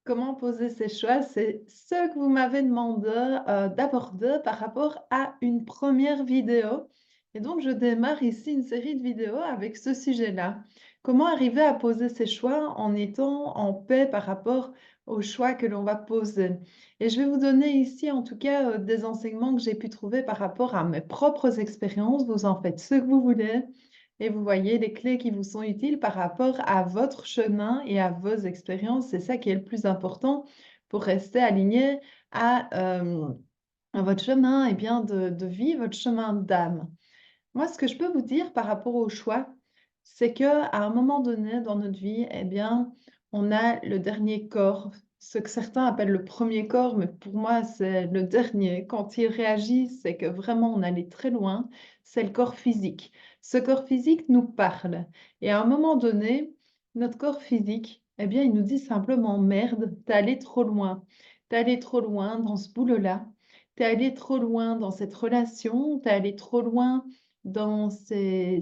Comment poser ses choix? C'est ce que vous m'avez demandé, d'aborder par rapport à une première vidéo et donc je démarre ici une série de vidéos avec ce sujet-là. Comment arriver à poser ses choix en étant en paix par rapport aux choix que l'on va poser? Et je vais vous donner ici en tout cas, des enseignements que j'ai pu trouver par rapport à mes propres expériences. Vous en faites ce que vous voulez et vous voyez les clés qui vous sont utiles par rapport à votre chemin et à vos expériences. C'est ça qui est le plus important pour rester aligné à, à votre chemin et bien de vie, votre chemin d'âme. Moi, ce que je peux vous dire par rapport au choix, c'est qu'à un moment donné dans notre vie, eh bien, on a le dernier corps, ce que certains appellent le premier corps, mais pour moi, c'est le dernier. Quand il réagit, c'est que vraiment on allait très loin, c'est le corps physique. Ce corps physique nous parle et à un moment donné, notre corps physique, eh bien, il nous dit simplement: «Merde, tu allé trop loin. Tu allé trop loin dans ce boulot-là. Tu allé trop loin dans cette relation. Tu allé trop loin dans ces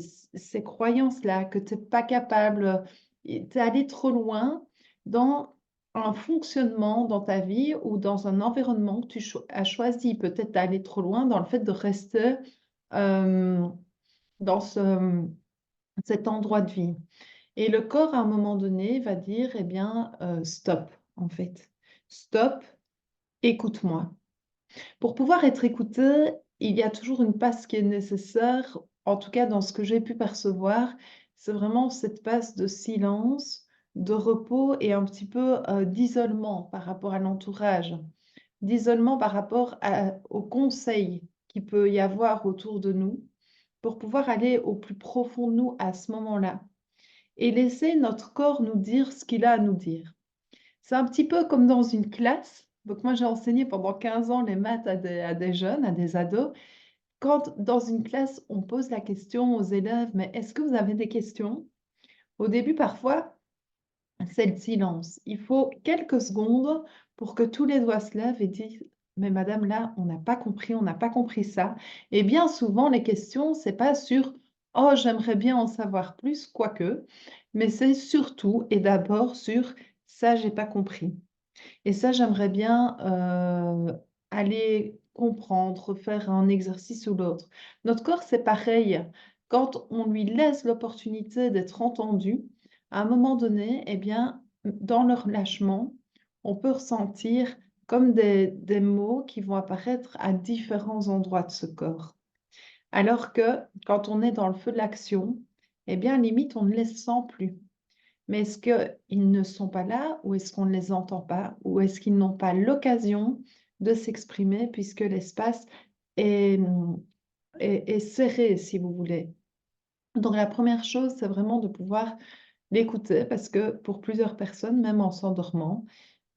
croyances-là, que tu es pas capable, et tu es allé trop loin dans un fonctionnement dans ta vie ou dans un environnement que tu as choisi. Peut-être aller trop loin dans le fait de rester, hem, dans cet endroit de vie et le corps, à un moment donné, va dire: «Eh bien, stop, en fait. Stop, écoute-moi». Pour pouvoir être écouté, il y a toujours une passe qui est nécessaire, en tout cas dans ce que j'ai pu percevoir, c'est vraiment cette passe de silence, de repos et un petit peu, d'isolement par rapport à l'entourage, d'isolement par rapport aux conseils qu'il peut y avoir autour de nous, pour pouvoir aller au plus profond de nous à ce moment-là et laisser notre corps nous dire ce qu'il a à nous dire. C'est un petit peu comme dans une classe. Donc moi, j'ai enseigné pendant 15 ans les maths à des jeunes, à des ados. Quand dans une classe, on pose la question aux élèves: «Mais est-ce que vous avez des questions?» Au début, parfois, c'est le silence. Il faut quelques secondes pour que tous les doigts se lèvent et disent: «Mais madame, là, on n'a pas compris ça» et bien souvent, les questions, c'est pas sur: «Oh, j'aimerais bien en savoir plus», quoique, mais c'est surtout et d'abord sur: «Ça, j'ai pas compris». Et ça, j'aimerais bien, aller comprendre, faire un exercice ou l'autre. Notre corps, c'est pareil. Quand on lui laisse l'opportunité d'être entendu, à un moment donné, eh bien, dans le relâchement, on peut ressentir comme des mots qui vont apparaître à différents endroits de ce corps. Alors que quand on est dans le feu de l'action, eh bien, limite, on ne les sent plus. Mais est-ce qu'ils ne sont pas là ou est-ce qu'on ne les entend pas? Ou est-ce qu'ils n'ont pas l'occasion de s'exprimer puisque l'espace est, est serré, si vous voulez? Donc la première chose, c'est vraiment de pouvoir l'écouter parce que pour plusieurs personnes, même en s'endormant,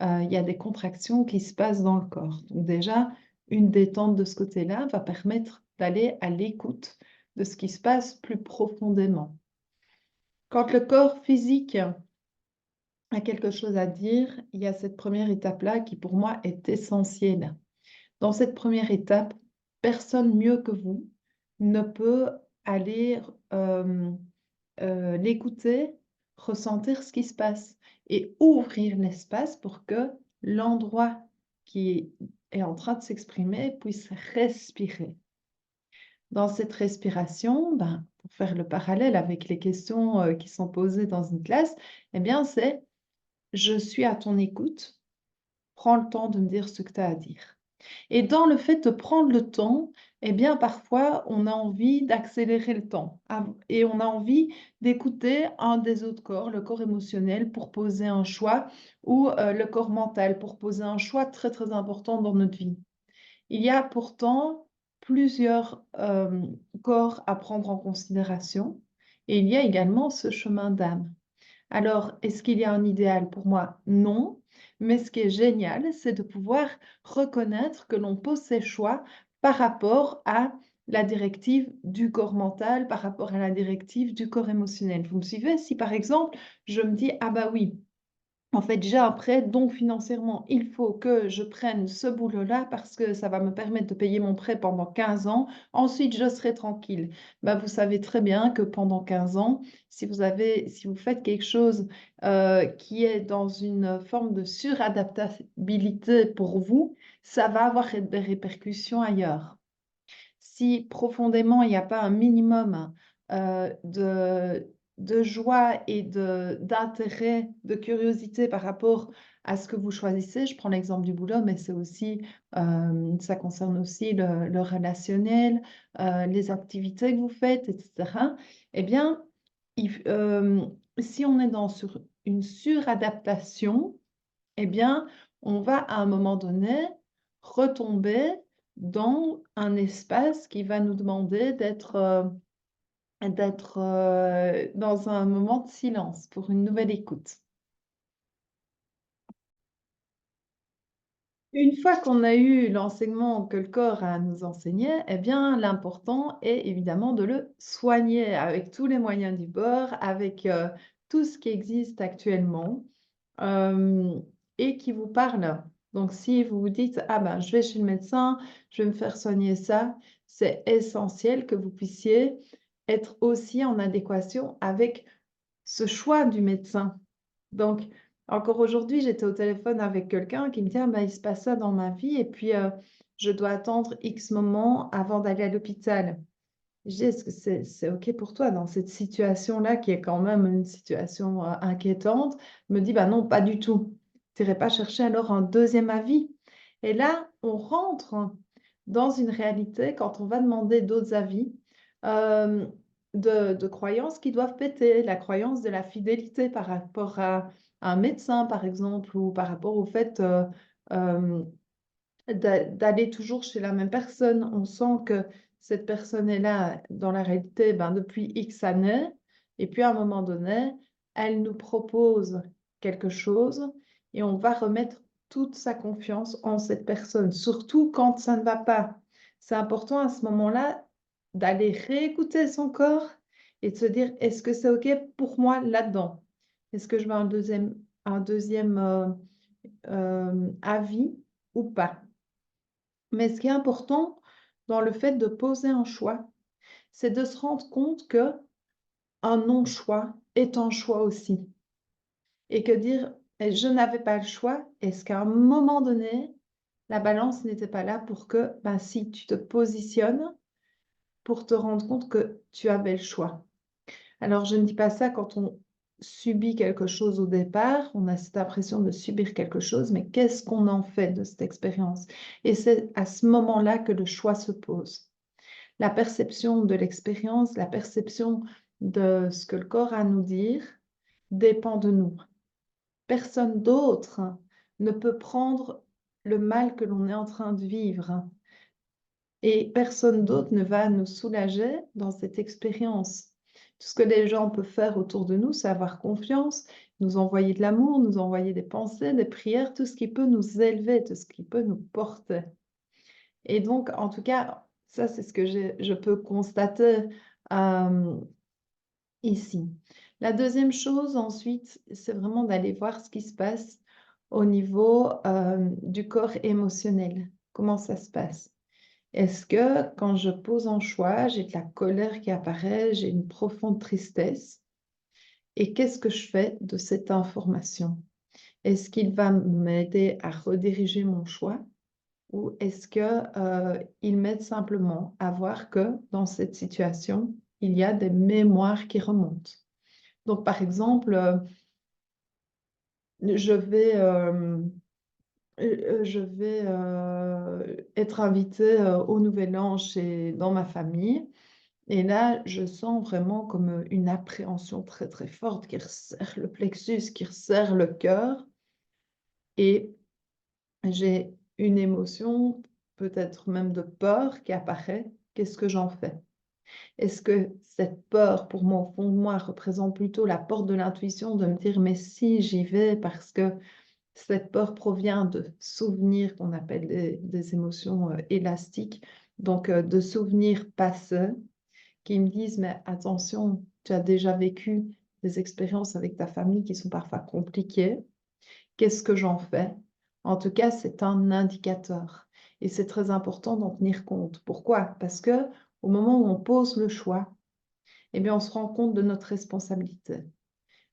il y a des contractions qui se passent dans le corps. Donc déjà, une détente de ce côté-là va permettre d'aller à l'écoute de ce qui se passe plus profondément. Quand le corps physique a quelque chose à dire, il y a cette première étape-là qui pour moi est essentielle. Dans cette première étape, personne mieux que vous ne peut aller, l'écouter, ressentir ce qui se passe et ouvrir l'espace pour que l'endroit qui est en train de s'exprimer puisse respirer. Dans cette respiration, ben, pour faire le parallèle avec les questions, qui sont posées dans une classe, eh bien c'est: «Je suis à ton écoute, prends le temps de me dire ce que tu as à dire». Et dans le fait de prendre le temps, eh bien, parfois, on a envie d'accélérer le temps et on a envie d'écouter un des autres corps, le corps émotionnel pour poser un choix ou le corps mental pour poser un choix très, très important dans notre vie. Il y a pourtant plusieurs, corps à prendre en considération et il y a également ce chemin d'âme. Alors, est-ce qu'il y a un idéal pour moi? Non, mais ce qui est génial, c'est de pouvoir reconnaître que l'on pose ses choix par rapport à la directive du corps mental, par rapport à la directive du corps émotionnel. Vous me suivez? Si par exemple, je me dis: «Ah bah oui, en fait, j'ai un prêt, donc financièrement, il faut que je prenne ce boulot-là parce que ça va me permettre de payer mon prêt pendant 15 ans. Ensuite, je serai tranquille. Bah, vous savez très bien que pendant 15 ans, si vous faites quelque chose qui est dans une forme de suradaptabilité pour vous, ça va avoir des répercussions ailleurs. Si profondément il n'y a pas un minimum de joie et d'intérêt, de curiosité par rapport à ce que vous choisissez, je prends l'exemple du boulot, mais c'est aussi, ça concerne aussi le relationnel, les activités que vous faites, etc. Eh bien, si on est sur une suradaptation, eh bien, on va à un moment donné retomber dans un espace qui va nous demander d'être dans un moment de silence pour une nouvelle écoute. Une fois qu'on a eu l'enseignement que le corps a à nous enseigner, eh bien, l'important est évidemment de le soigner avec tous les moyens du bord, avec tout ce qui existe actuellement euh, et qui vous parle. Donc, si vous vous dites, ah ben, je vais chez le médecin, je vais me faire soigner ça, c'est essentiel que vous puissiez être aussi en adéquation avec ce choix du médecin. Donc, encore aujourd'hui, j'étais au téléphone avec quelqu'un qui me dit, ah ben, il se passe ça dans ma vie et puis je dois attendre X moments avant d'aller à l'hôpital. Je dis, est-ce que c'est OK pour toi dans cette situation-là, qui est quand même une situation inquiétante? Il me dit, bah non, pas du tout. Tu n'irais pas chercher alors un deuxième avis. Et là, on rentre dans une réalité quand on va demander d'autres avis euh, de croyances qui doivent péter. La croyance de la fidélité par rapport à un médecin, par exemple, ou par rapport au fait euh, d'aller toujours chez la même personne. On sent que cette personne est là dans la réalité depuis X années, et puis à un moment donné, elle nous propose quelque chose et on va remettre toute sa confiance en cette personne, surtout quand ça ne va pas. C'est important à ce moment-là d'aller réécouter son corps et de se dire, est-ce que c'est OK pour moi là-dedans? Est-ce que je veux un deuxième avis ou pas? Mais ce qui est important dans le fait de poser un choix, c'est de se rendre compte que un non-choix est un choix aussi. Et que dire je n'avais pas le choix, est-ce qu'à un moment donné, la balance n'était pas là pour que, ben, si tu te positionnes pour te rendre compte que tu avais le choix. Alors, je ne dis pas ça quand on subit quelque chose au départ, on a cette impression de subir quelque chose, mais qu'est-ce qu'on en fait de cette expérience? Et c'est à ce moment-là que le choix se pose. La perception de l'expérience, la perception de ce que le corps a à nous dire dépend de nous. Personne d'autre ne peut prendre le mal que l'on est en train de vivre et personne d'autre ne va nous soulager dans cette expérience. Tout ce que les gens peuvent faire autour de nous, c'est avoir confiance, nous envoyer de l'amour, nous envoyer des pensées, des prières, tout ce qui peut nous élever, tout ce qui peut nous porter. Et donc, en tout cas, ça, c'est ce que je peux constater euh, ici. La deuxième chose, ensuite, c'est vraiment d'aller voir ce qui se passe au niveau du corps émotionnel. Comment ça se passe? Est-ce que quand je pose un choix, j'ai de la colère qui apparaît, j'ai une profonde tristesse? Et qu'est-ce que je fais de cette information? Est-ce qu'il va m'aider à rediriger mon choix? Ou est-ce qu'il m'aide simplement à voir que dans cette situation, il y a des mémoires qui remontent? Donc, par exemple, je vais, être invitée au Nouvel An dans ma famille. Et là, je sens vraiment comme une appréhension très, très forte qui resserre le plexus, qui resserre le cœur. Et j'ai une émotion, peut-être même de peur qui apparaît. Qu'est-ce que j'en fais? Est-ce que cette peur, pour moi, au fond de moi, représente plutôt la porte de l'intuition de me dire, mais si j'y vais, parce que cette peur provient de souvenirs qu'on appelle des émotions élastiques, donc de souvenirs passés qui me disent, mais attention, tu as déjà vécu des expériences avec ta famille qui sont parfois compliquées. Qu'est-ce que j'en fais? En tout cas, c'est un indicateur et c'est très important d'en tenir compte. Pourquoi? Parce que au moment où on pose le choix, eh bien, on se rend compte de notre responsabilité.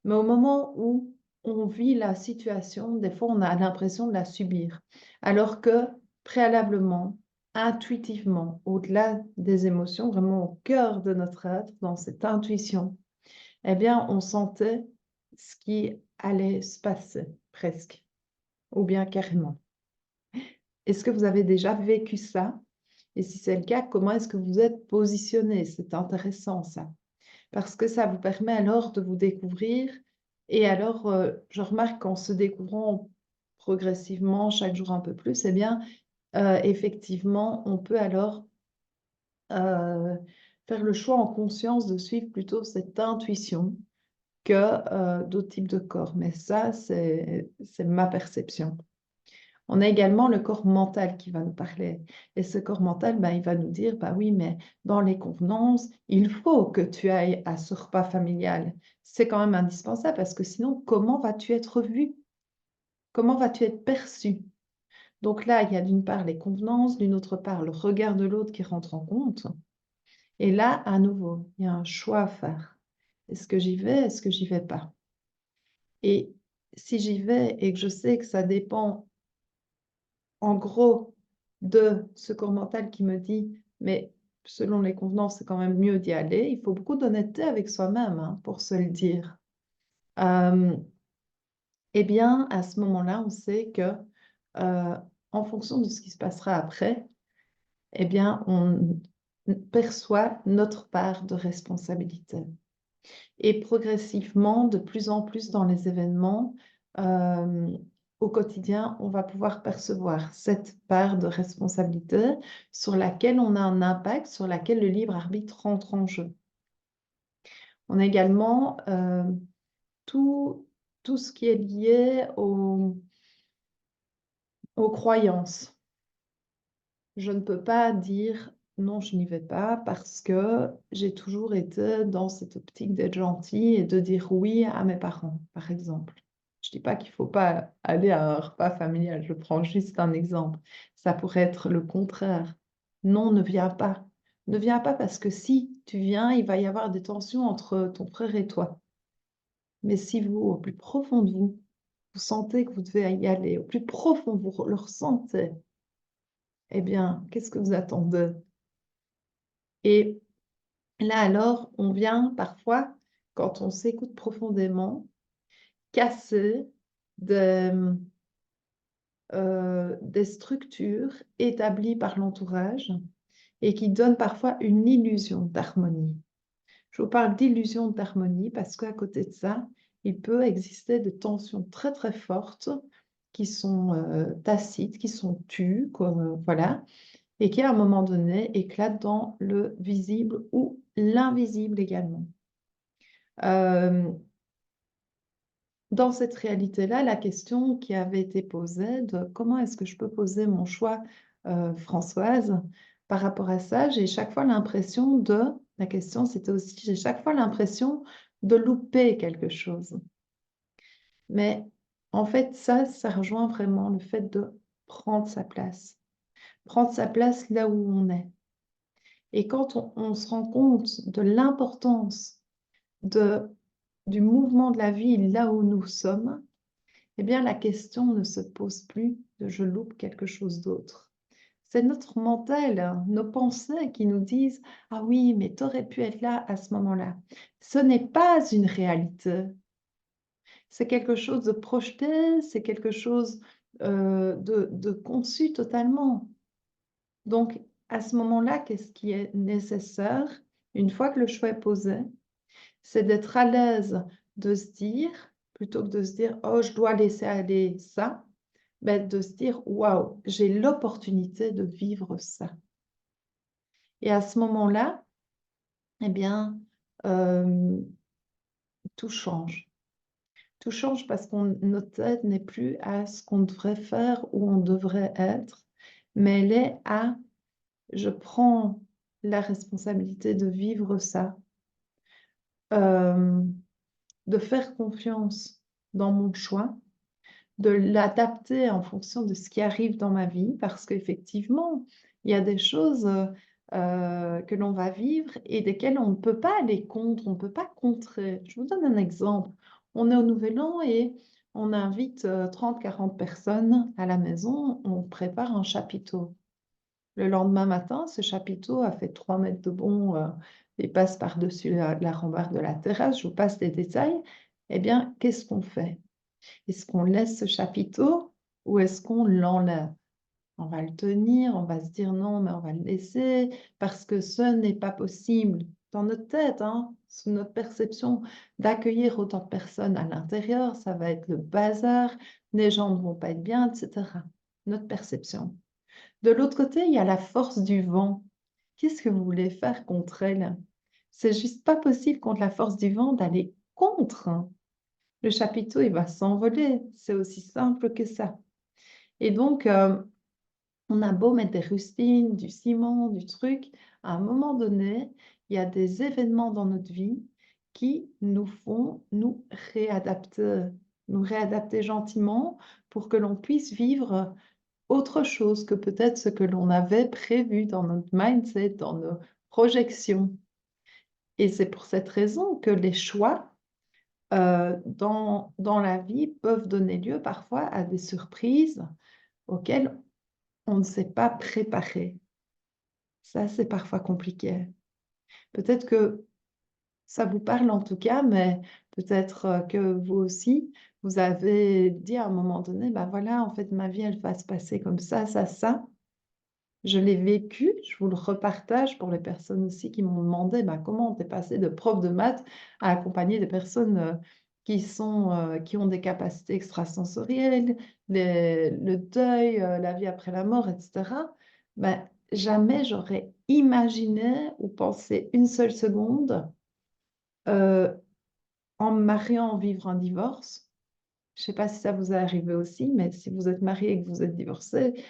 Mais au moment où on vit la situation, des fois, on a l'impression de la subir. Alors que préalablement, intuitivement, au-delà des émotions, vraiment au cœur de notre être, dans cette intuition, eh bien, on sentait ce qui allait se passer, presque, ou bien carrément. Est-ce que vous avez déjà vécu ça? Et si c'est le cas, comment est-ce que vous êtes positionné? C'est intéressant ça. Parce que ça vous permet alors de vous découvrir et alors, je remarque qu'en se découvrant progressivement, chaque jour un peu plus, eh bien, effectivement, on peut alors, heu, faire le choix en conscience de suivre plutôt cette intuition que, d'autres types de corps. Mais ça, c'est ma perception. On a également le corps mental qui va nous parler et ce corps mental, bah, il va nous dire: «Bah, oui, mais dans les convenances, il faut que tu ailles à ce repas familial. C'est quand même indispensable parce que sinon, comment vas-tu être vu? Comment vas-tu être perçu?» Donc là, il y a d'une part les convenances, d'une autre part le regard de l'autre qui rentre en compte et là, à nouveau, il y a un choix à faire. Est-ce que j'y vais? Est-ce que j'y vais pas? Et si j'y vais et que je sais que ça dépend en gros, de ce corps mental qui me dit: «Mais selon les convenances, c'est quand même mieux d'y aller». Il faut beaucoup d'honnêteté avec soi-même, hein, pour se le dire. Hem, et bien, à ce moment-là, on sait que, heu, en fonction de ce qui se passera après, eh bien, on perçoit notre part de responsabilité. Et progressivement, de plus en plus dans les événements, hem, au quotidien, on va pouvoir percevoir cette part de responsabilité sur laquelle on a un impact, sur laquelle le libre arbitre rentre en jeu. On a également, tout ce qui est lié aux croyances. Je ne peux pas dire: «Non, je n'y vais pas» parce que j'ai toujours été dans cette optique d'être gentille et de dire oui à mes parents, par exemple. Je dis pas qu'il faut pas aller à un repas familial, je prends juste un exemple. Ça pourrait être le contraire. «Non, ne viens pas». Ne viens pas parce que si tu viens, il va y avoir des tensions entre ton frère et toi. Mais si vous, au plus profond de vous, vous sentez que vous devez y aller, au plus profond, vous le ressentez, eh bien, qu'est-ce que vous attendez? Et là, alors, on vient parfois, quand on s'écoute profondément, casser des, des structures établies par l'entourage et qui donnent parfois une illusion d'harmonie. Je vous parle d'illusion d'harmonie parce qu'à côté de ça, il peut exister des tensions très, très fortes qui sont, tacites, qui sont tues, quoi, voilà, et qui, à un moment donné, éclatent dans le visible ou l'invisible également. Hem, dans cette réalité-là, la question qui avait été posée de: «Comment est-ce que je peux poser mon choix, Françoise?» Par rapport à ça, j'ai chaque fois l'impression de la question c'était aussi: «J'ai chaque fois l'impression de louper quelque chose». Mais en fait, ça rejoint vraiment le fait de prendre sa place. Prendre sa place là où on est et quand on se rend compte de l'importance de du mouvement de la vie là où nous sommes, eh bien la question ne se pose plus de «je loupe quelque chose d'autre». C'est notre mental, hein, nos pensées qui nous disent: «Ah oui, mais tu aurais pu être là à ce moment-là». Ce n'est pas une réalité, c'est quelque chose de projeté, c'est quelque chose, de conçu totalement. Donc à ce moment-là, qu'est-ce qui est nécessaire? Une fois que le choix est posé, c'est d'être à l'aise de se dire, plutôt que de se dire: «Oh, je dois laisser aller ça», ben de se dire: «Waouh, j'ai l'opportunité de vivre ça» et à ce moment-là, eh bien, hem, tout change. Tout change parce qu'on notre tête n'est plus à ce qu'on devrait faire ou on devrait être, mais elle est à: «Je prends la responsabilité de vivre ça», hem, de faire confiance dans mon choix. de l'adapter en fonction de ce qui arrive dans ma vie parce qu'effectivement, il y a des choses, que l'on va vivre et desquelles on ne peut pas aller contre, on ne peut pas contrer. Je vous donne un exemple. On est au Nouvel An et on invite, 30-40 personnes à la maison, on prépare un chapiteau. Le lendemain matin, ce chapiteau a fait 3 mètres de long, et passe par-dessus la rambarde de la terrasse, je vous passe les détails. Eh bien, qu'est-ce qu'on fait? Est-ce qu'on laisse ce chapiteau ou est-ce qu'on l'enlève? On va le tenir, on va se dire: «Non, mais on va le laisser parce que ce n'est pas possible» dans notre tête, hein, sous notre perception d'accueillir autant de personnes à l'intérieur, ça va être le bazar, les gens ne vont pas être bien et cetera. Notre perception. De l'autre côté, il y a la force du vent. Qu'est-ce que vous voulez faire contre elle? C'est juste pas possible contre la force du vent d'aller contre, hein. Le chapiteau, il va s'envoler, c'est aussi simple que ça. Et donc, on a beau mettre des rustines, du ciment, du truc, à un moment donné, il y a des événements dans notre vie qui nous font nous réadapter gentiment pour que l'on puisse vivre autre chose que peut-être ce que l'on avait prévu dans notre mindset, dans nos projections. Et c'est pour cette raison que les choix, dans la vie peuvent donner lieu parfois à des surprises auxquelles on ne s'est pas préparé. Ça, c'est parfois compliqué. Peut-être que ça vous parle en tout cas, mais peut-être, que vous aussi, vous avez dit à un moment donné: «Bah, voilà, en fait, ma vie, elle va se passer comme ça». Je l'ai vécu, je vous le repartage pour les personnes aussi qui m'ont demandé: «Bah, comment tu es passée de prof de maths à accompagner des personnes, qui ont des capacités extrasensorielles, le deuil, la vie après la mort» et cetera. Bah, jamais j'aurais imaginé ou pensé une seule seconde, heu, en me mariant, vivre un divorce. Je ne sais pas si ça vous est arrivé aussi, mais si vous êtes marié et que vous êtes divorcé,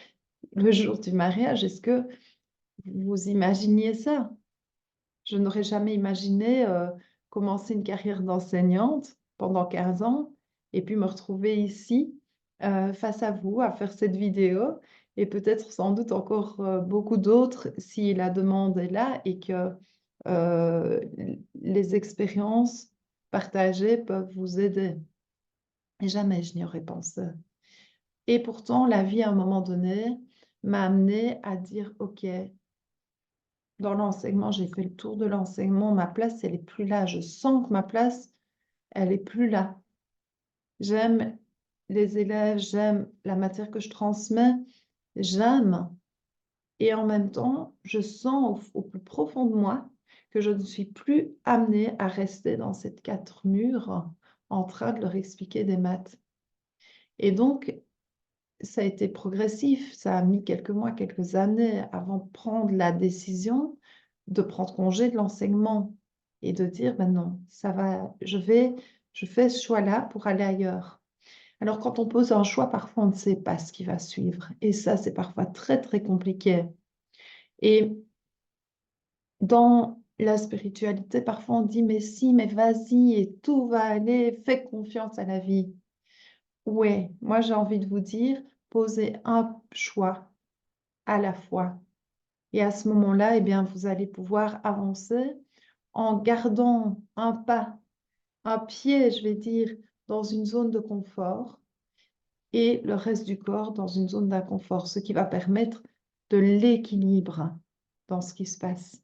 le jour du mariage, est-ce que vous imaginiez ça? Je n'aurais jamais imaginé, commencer une carrière d'enseignante pendant 15 ans et puis me retrouver ici, face à vous, à faire cette vidéo et peut-être sans doute encore, beaucoup d'autres si la demande est là et que, les expériences partagées peuvent vous aider. Et jamais je n'y aurais pensé. Et pourtant la vie à un moment donné m'a amenée à dire: «OK, dans l'enseignement, j'ai fait le tour de l'enseignement. Ma place, elle est plus là. Je sens que ma place, elle est plus là. J'aime les élèves, j'aime la matière que je transmets, j'aime et en même temps, je sens au plus profond de moi que je ne suis plus amenée à rester dans ces 4 murs en train de leur expliquer des maths» et donc ça a été progressif. Ça a mis quelques mois, quelques années avant de prendre la décision de prendre congé de l'enseignement et de dire: «Ben non, ça va, je fais ce choix-là pour aller ailleurs». Alors quand on pose un choix, parfois on ne sait pas ce qui va suivre et ça, c'est parfois très, très compliqué et dans la spiritualité, parfois on dit: «Mais si, mais vas-y et tout va aller, fais confiance à la vie». Ouais, moi j'ai envie de vous dire: posez un choix à la fois. Et à ce moment-là, eh bien, vous allez pouvoir avancer en gardant un pas, un pied, je vais dire, dans une zone de confort et le reste du corps dans une zone d'inconfort, ce qui va permettre de l'équilibre dans ce qui se passe.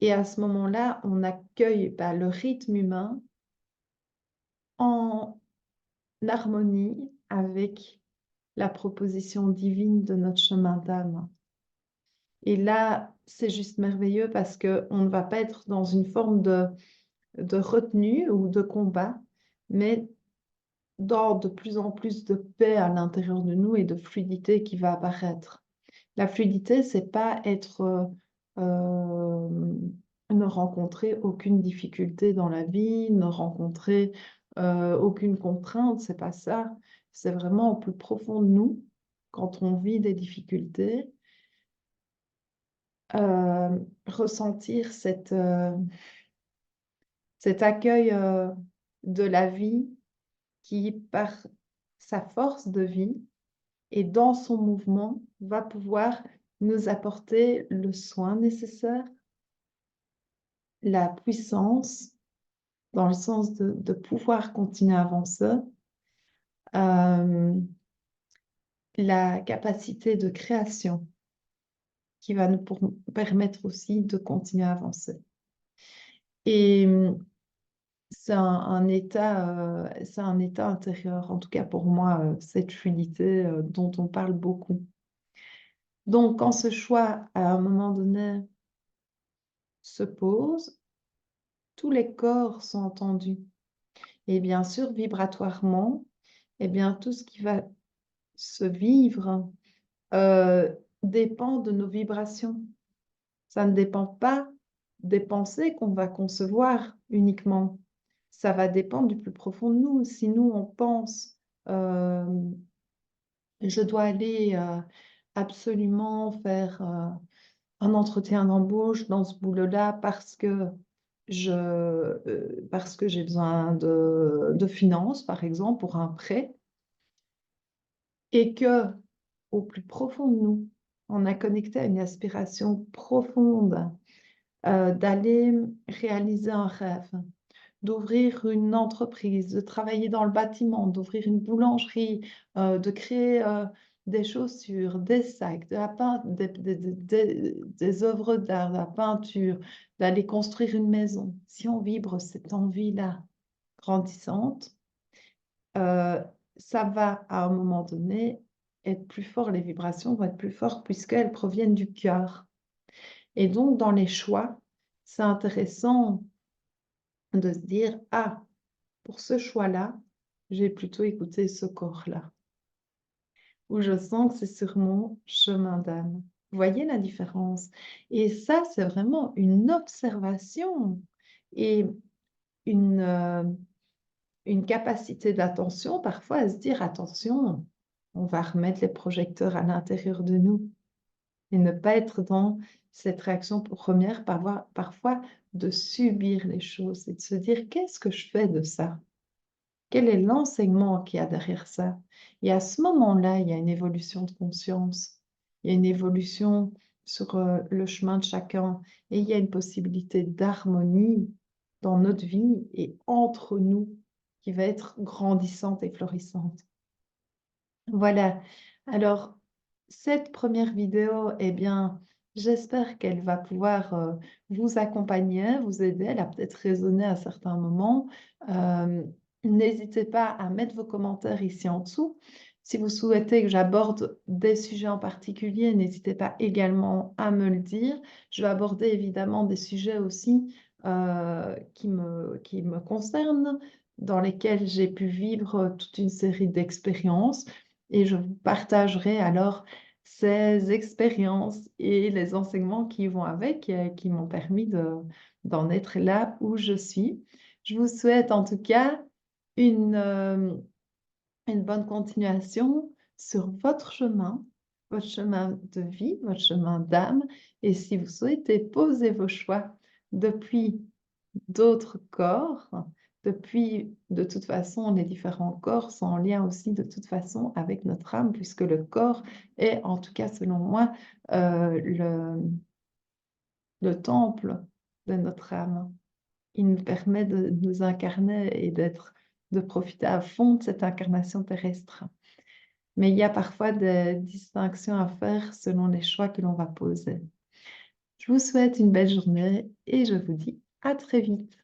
Et à ce moment-là, on accueille, bah, le rythme humain en harmonie avec la proposition divine de notre chemin d'âme. Et là, c'est juste merveilleux parce qu'on ne va pas être dans une forme de retenue ou de combat, mais dans de plus en plus de paix à l'intérieur de nous et de fluidité qui va apparaître. La fluidité, c'est pas être, ne rencontrer aucune difficulté dans la vie, ne rencontrer, aucune contrainte, c'est pas ça. C'est vraiment au plus profond de nous, quand on vit des difficultés, ressentir cet accueil, de la vie qui par sa force de vie et dans son mouvement va pouvoir nous apporter le soin nécessaire, la puissance, dans le sens de pouvoir continuer à avancer, euh, la capacité de création qui va nous permettre aussi de continuer à avancer. Et c'est un état intérieur, en tout cas pour moi, cette fluidité dont on parle beaucoup. Donc, quand ce choix, à un moment donné, se pose, tous les corps sont entendus. Et bien sûr, vibratoirement, eh bien, tout ce qui va se vivre dépend de nos vibrations. Ça ne dépend pas des pensées qu'on va concevoir uniquement. Ça va dépendre du plus profond de nous. Si nous, on pense, euh, je dois aller absolument faire un entretien d'embauche dans ce boulot-là parce que j'ai besoin de finances, par exemple, pour un prêt, et que au plus profond de nous, on a connecté à une aspiration profonde d'aller réaliser un rêve, d'ouvrir une entreprise, de travailler dans le bâtiment, d'ouvrir une boulangerie, de créer des chaussures, des sacs, de la des œuvres d'art, de la peinture, d'aller construire une maison. Si on vibre cette envie-là grandissante, ça va à un moment donné être plus fort, les vibrations vont être plus fortes puisqu'elles proviennent du cœur. Et donc, dans les choix, c'est intéressant de se dire, ah, pour ce choix-là, j'ai plutôt écouté ce corps-là, où je sens que c'est sur mon chemin d'âme. Vous voyez la différence? Et ça, c'est vraiment une observation et une, euh, une capacité d'attention, parfois à se dire, attention, on va remettre les projecteurs à l'intérieur de nous et ne pas être dans cette réaction première, parfois de subir les choses et de se dire, qu'est-ce que je fais de ça? Quel est l'enseignement qu'il y a derrière ça? Et à ce moment-là, il y a une évolution de conscience, il y a une évolution sur le chemin de chacun, et il y a une possibilité d'harmonie dans notre vie et entre nous qui va être grandissante et florissante. Voilà. Alors, cette première vidéo, eh bien, j'espère qu'elle va pouvoir vous accompagner, vous aider. Elle a peut-être résonné à certains moments. Euh, N'hésitez pas à mettre vos commentaires ici en dessous. Si vous souhaitez que j'aborde des sujets en particulier, n'hésitez pas également à me le dire. Je vais aborder évidemment des sujets aussi qui me concernent, dans lesquels j'ai pu vivre toute une série d'expériences. Et je vous partagerai alors ces expériences et les enseignements qui vont avec, qui m'ont permis d'en être là où je suis. Je vous souhaite en tout cas une bonne continuation sur votre chemin de vie, votre chemin d'âme. Et si vous souhaitez poser vos choix depuis d'autres corps, depuis, de toute façon, les différents corps sont en lien aussi de toute façon avec notre âme, puisque le corps est, en tout cas selon moi, le temple de notre âme. Il nous permet de nous incarner et de profiter à fond de cette incarnation terrestre. Mais il y a parfois des distinctions à faire selon les choix que l'on va poser. Je vous souhaite une belle journée et je vous dis à très vite.